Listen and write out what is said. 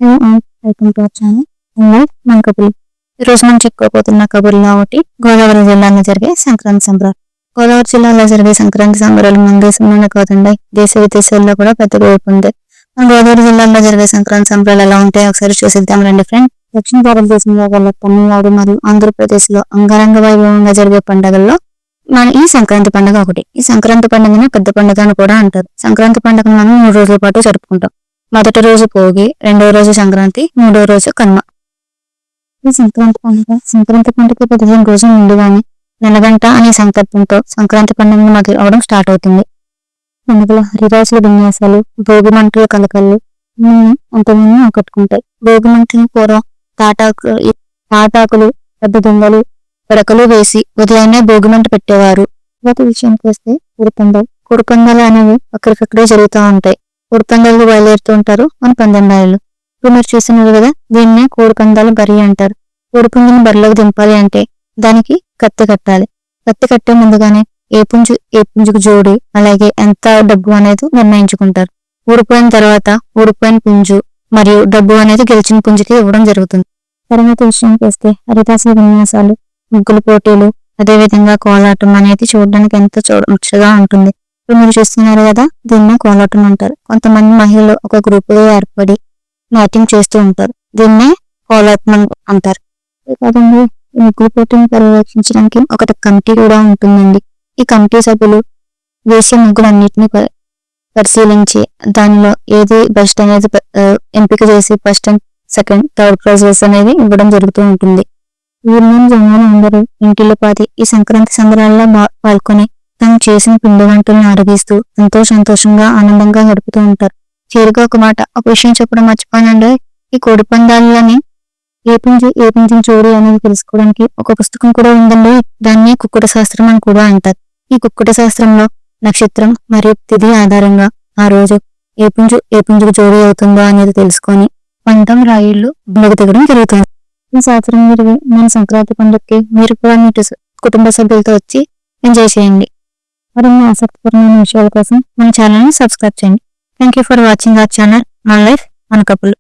Welcome to our channel మన కబుర్లు. ఈరోజు మనం చెప్పుకోబోతున్న కబుర్లో ఒకటి గోదావరి జిల్లాలో జరిగే సంక్రాంతి సంబరాలు. గోదావరి జిల్లాలో జరిగే సంక్రాంతి సంబరాలు మన దేశంలోనే కాదండి, దేశ విదేశాల్లో కూడా పెద్ద వైపు ఉంది. మన గోదావరి జిల్లాలో జరిగే సంక్రాంతి సంబరాలు ఎలా ఉంటాయో ఒకసారి చూసిద్దాం రండి ఫ్రెండ్. దక్షిణ భారతదేశంలో గల తమిళనాడు మరియు ఆంధ్రప్రదేశ్ లో అంగరంగ వైభవంగా జరిగే పండుగల్లో మన ఈ సంక్రాంతి పండుగ ఒకటి. ఈ సంక్రాంతి పండుగని పెద్ద పండుగ అని కూడా అంటారు. సంక్రాంతి పండుగను మనం 3 రోజుల పాటు జరుపుకుంటాం. మొదటి రోజు భోగి, రెండవ రోజు సంక్రాంతి, మూడవ రోజు కనుమ. ఈ సంక్రాంతి పండుగ 15 రోజుల ముందుగానే నెలగంట అనే సంకల్పంతో సంక్రాంతి పండుగ మొదలు అవడం స్టార్ట్ అవుతుంది. పండుగల హరిరాజుల విన్యాసాలు, భోగి మంటల కలకళ్ళు అంతమంది ఆకట్టుకుంటాయి. భోగి మంటలు పూర్వం తాటాకులు, పెద్ద దొంగలు, పిడకలు వేసి ఉదయాన్నే భోగి మంట పెట్టేవారు. తర్వాత విషయానికి వస్తే కోడిపందాలు అనేవి అక్కడికక్కడే జరుగుతూ ఉంటాయి. కోడిపందాలు బయలుదేరుతూ ఉంటారు మన పందెంరాయులు. ఇప్పుడు మీరు చూస్తున్నారు కదా, దీన్నే కోడిపందాలు బరి అంటారు. కోడిపుంజుని బరిలోకి దింపాలి అంటే దానికి కత్తి కట్టాలి. కత్తి కట్టే ముందుగానే ఏ పుంజుకు జోడి, అలాగే ఎంత డబ్బు అనేది నిర్ణయించుకుంటారు. ఓడిపోయిన తర్వాత ఓడిపోయిన పుంజు మరియు డబ్బు అనేది గెలిచిన పుంజుకి ఇవ్వడం జరుగుతుంది. తర్వాత విషయానికి వస్తే హరిదాసుల విన్యాసాలు, ముగ్గుల పోటీలు, అదేవిధంగా కోలాటం అనేది చూడడానికి ఎంతో ముచ్చటగా ఉంటుంది. ఇప్పుడు మీరు చూస్తున్నారు కదా, దీన్ని కోలాటం అంటారు. కొంతమంది మహిళలు ఒక గ్రూపుగా ఏర్పడి నాట్యం చేస్తూ ఉంటారు. దీన్నే కోలాటం అంటారు. కాదండి, ఈ ముగ్గుల పోటీని పర్యవేక్షించడానికి ఒక కమిటీ కూడా ఉంటుందండి. ఈ కమిటీ సభ్యులు వేసే ముగ్గులన్నింటినీ పరిశీలించి దానిలో ఏది బెస్ట్ అనేది ఎంపిక చేసి first and second, third prices అనేది ఇవ్వడం జరుగుతూ ఉంటుంది. ఊర్లోని జనాలు అందరూ ఇంటిలో పాతి ఈ సంక్రాంతి సంబరాల్లో పాల్గొని తను చేసిన పిండి వంటలను ఆరగిస్తూ ఎంతో సంతోషంగా ఆనందంగా గడుపుతూ ఉంటారు. చివరిగా ఒక విషయం చెప్పడం మర్చిపోయానండి. ఈ కోడి పందాలని ఏ పుంజుని చోరీ అనేది తెలుసుకోవడానికి ఒక పుస్తకం కూడా ఉందండి. దాన్ని కుక్కుట శాస్త్రం అని కూడా అంటారు. ఈ కుక్కుట శాస్త్రంలో నక్షత్రం మరియు తిథి ఆధారంగా ఆ రోజు ఏ పుంజుకు చోరీ అవుతుందో అనేది తెలుసుకొని పంతం రాయిళ్లు బొమ్మకు దిగడం జరుగుతుంది. ఈ సంవత్సరం జరిగే మన సంక్రాంతి పండుగకి మీరు కూడా మీ కుటుంబ సభ్యులతో వచ్చి ఎంజాయ్ చేయండి. మరిన్ని ఆసక్తికరమైన విషయాల కోసం మన ఛానల్ని సబ్స్క్రైబ్ చేయండి. Thank you for watching our channel మన లైఫ్ మన కపుల్.